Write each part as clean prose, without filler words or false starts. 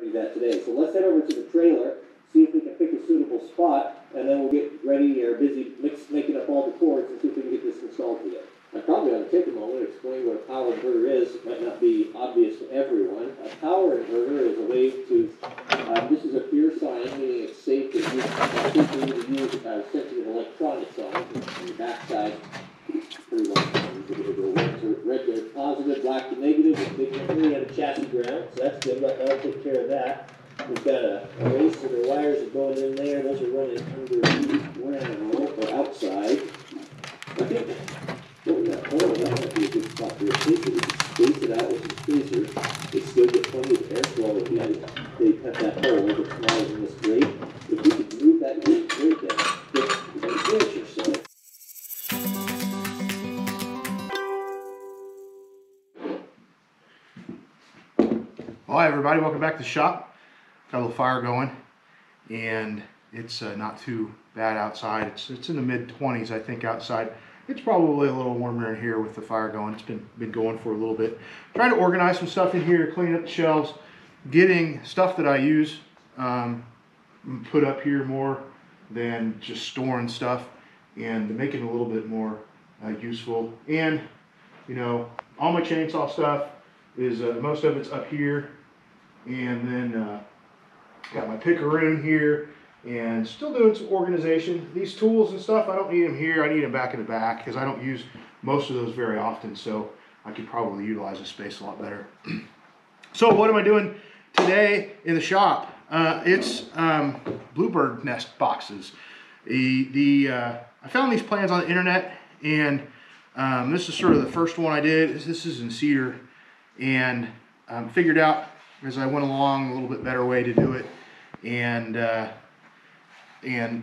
do that today. So let's head over to the trailer, see if we can pick a suitable spot, and then we'll get ready or busy making up all the cords and see if we can get this installed today. I probably ought to take a moment to explain what a power inverter is. It might not be obvious to everyone. A power inverter is a way to, this is a pure sign, meaning it's safe to use, sensitive electronics on the backside. Pretty well. Red to positive, black to negative, and big we have a chassis ground, so that's good. That'll take care of that. We've got a race and the wires are going in there. Those are running underneath ground or outside. I think that might be a good spot for a spacer. We can space it out with some spacers. They still get plenty of airflow at the end. They cut that hole a little bit smaller than this grate. If we could move that grate down, just an inch or so. Hi everybody, welcome back to the shop. Got a little fire going, and it's not too bad outside. It's in the mid-20s, I think, outside. It's probably a little warmer in here with the fire going. It's been going for a little bit. Trying to organize some stuff in here, clean up the shelves, getting stuff that I use put up here more than just storing stuff, and making it a little bit more useful. And you know, all my chainsaw stuff is most of it's up here. And then got my pickaroon here, and still doing some organization. These tools and stuff, I don't need them here. I need them back in the back because I don't use most of those very often, so I could probably utilize the space a lot better. So what am I doing today in the shop? It's bluebird nest boxes. I found these plans on the internet, and this is sort of the first one I did. This is in cedar, and figured out as I went along a little bit better way to do it, and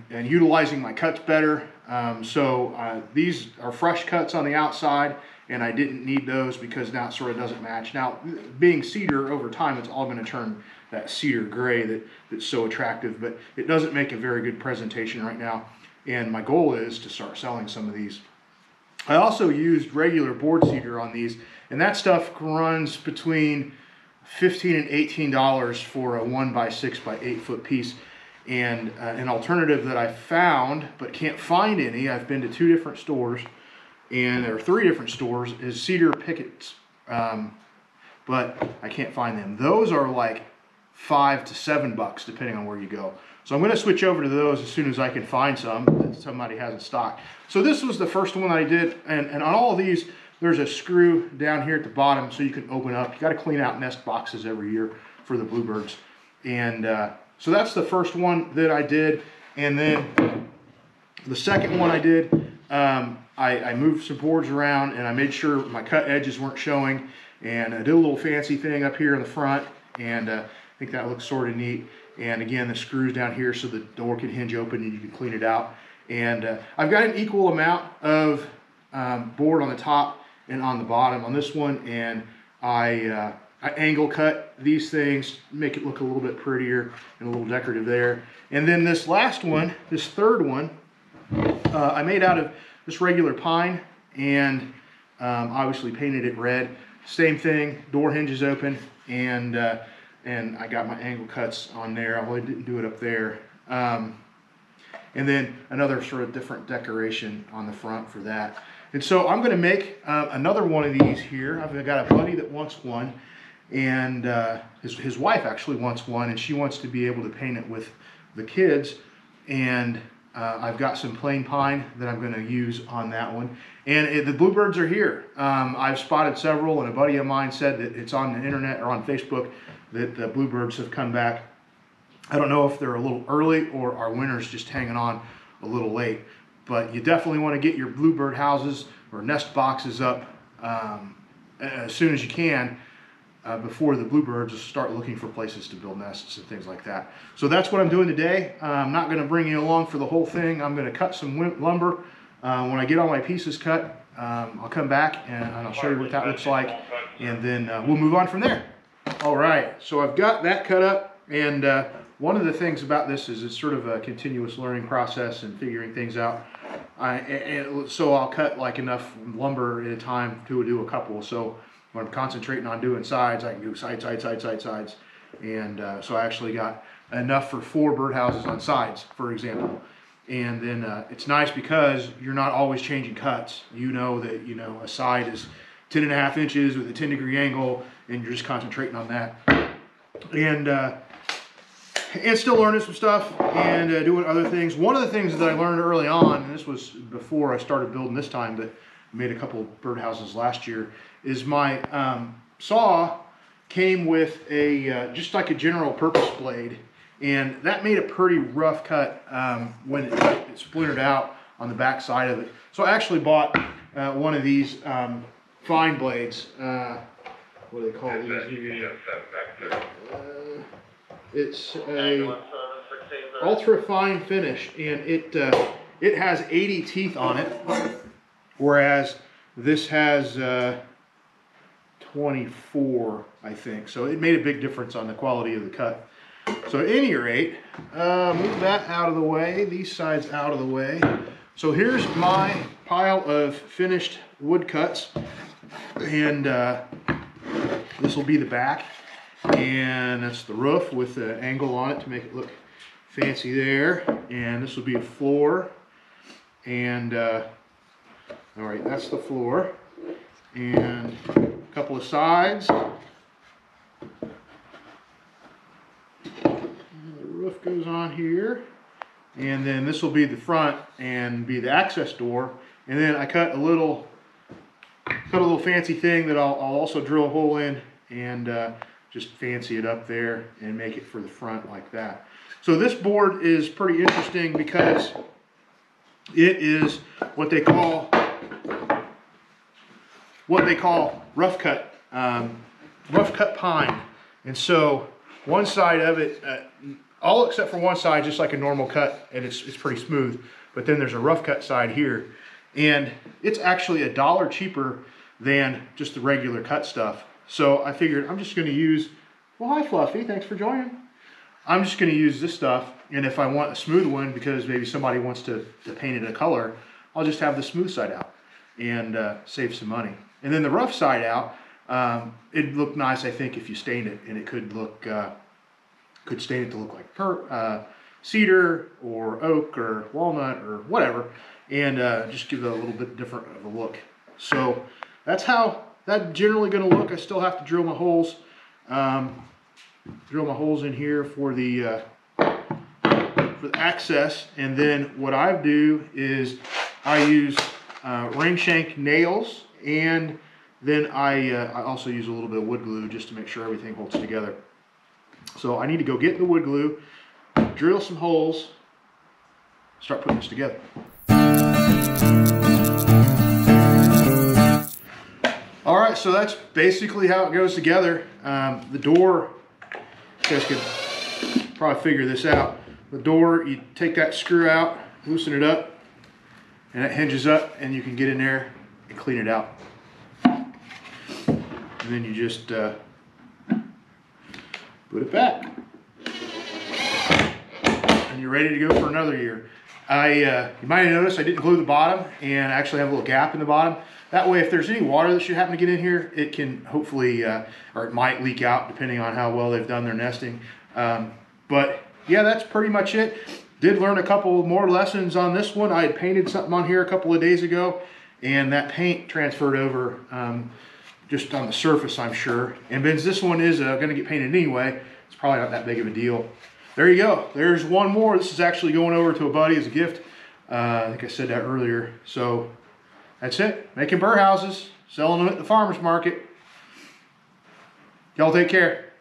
utilizing my cuts better. So these are fresh cuts on the outside, and I didn't need those because now it sort of doesn't match. Now, being cedar, over time it's all going to turn that cedar gray that's so attractive, but it doesn't make a very good presentation right now, and my goal is to start selling some of these. I also used regular board cedar on these, and that stuff runs between $15 and $18 for a 1x6 by 8 foot piece. And an alternative that I found but can't find any, I've been to 2 different stores, and there are 3 different stores, is cedar pickets, but I can't find them. Those are like $5 to $7 depending on where you go. So I'm going to switch over to those as soon as I can find some that somebody has in stock. So this was the first one that I did, and on all of these there's a screw down here at the bottom so you can open up. You got to clean out nest boxes every year for the bluebirds. And so that's the first one that I did. And then the second one I did, I moved some boards around, and I made sure my cut edges weren't showing. And I did a little fancy thing up here in the front, and I think that looks sort of neat. And again, the screws down here so the door can hinge open and you can clean it out. And I've got an equal amount of board on the top and on the bottom on this one, and I angle cut these things, make it look a little bit prettier and a little decorative there. And then this last one, this third one, I made out of this regular pine, and obviously painted it red. Same thing, door hinges open, and I got my angle cuts on there. I didn't do it up there. And then another sort of different decoration on the front for that. And so I'm going to make another one of these here. I've got a buddy that wants one, and his wife actually wants one, and she wants to be able to paint it with the kids. And I've got some plain pine that I'm going to use on that one. And the bluebirds are here. I've spotted several, and a buddy of mine said that it's on the internet or on Facebook that the bluebirds have come back. I don't know if they're a little early or our winter's just hanging on a little late. But you definitely want to get your bluebird houses or nest boxes up as soon as you can before the bluebirds start looking for places to build nests and things like that. So that's what I'm doing today. I'm not going to bring you along for the whole thing. I'm going to cut some lumber. When I get all my pieces cut, I'll come back and I'll show you what that looks like, and then we'll move on from there. All right, so I've got that cut up, and one of the things about this is it's sort of a continuous learning process and figuring things out. So I'll cut like enough lumber at a time to do a couple. So when I'm concentrating on doing sides, I can do sides. And so I actually got enough for 4 birdhouses on sides, for example. And then it's nice because you're not always changing cuts. You know that, you know, a side is 10.5 inches with a 10-degree angle, and you're just concentrating on that. And still learning some stuff and doing other things. One of the things that I learned early on, and this was before I started building this time, but I made a couple birdhouses last year, is my saw came with a just like a general purpose blade, and that made a pretty rough cut when it splintered out on the back side of it. So I actually bought one of these fine blades. What do they call these? It's a ultra fine finish, and it has 80 teeth on it, whereas this has 24, I think. So it made a big difference on the quality of the cut. So at any rate, move that out of the way, these sides out of the way. So here's my pile of finished wood cuts, and this will be the back. And that's the roof with the angle on it to make it look fancy there. And this will be a floor. And all right, that's the floor. And a couple of sides. And the roof goes on here. And then this will be the front and be the access door. And then I cut a little fancy thing that I'll also drill a hole in and just fancy it up there and make it for the front like that. So this board is pretty interesting because it is what they call rough cut pine. And so one side of it, all except for one side, just like a normal cut, and it's pretty smooth. But then there's a rough cut side here, and it's actually $1 cheaper than just the regular cut stuff. So I figured I'm just going to use, well, hi Fluffy, thanks for joining. I'm just going to use this stuff, and if I want a smooth one because maybe somebody wants to paint it a color, I'll just have the smooth side out and save some money. And then the rough side out, it'd look nice, I think, if you stained it, and it could look, could stain it to look like cedar or oak or walnut or whatever, and just give it a little bit different of a look. So that's how that's generally going to look. I still have to drill my holes. Drill my holes in here for the access, and then what I do is I use ring shank nails, and then I also use a little bit of wood glue just to make sure everything holds together. So I need to go get the wood glue, drill some holes, start putting this together. All right, so that's basically how it goes together. The door, you guys could probably figure this out. The door, you take that screw out, loosen it up, and it hinges up, and you can get in there and clean it out. And then you just put it back. And you're ready to go for another year. You might have noticed I didn't glue the bottom, and I actually have a little gap in the bottom. That way, if there's any water that should happen to get in here, it can hopefully, or it might leak out depending on how well they've done their nesting. But yeah, that's pretty much it. Did learn a couple more lessons on this one. I had painted something on here a couple of days ago, and that paint transferred over just on the surface, I'm sure. And since this one is going to get painted anyway, it's probably not that big of a deal. There you go. There's one more. This is actually going over to a buddy as a gift. I think I said that earlier. So that's it. Making birdhouses, selling them at the farmer's market. Y'all take care.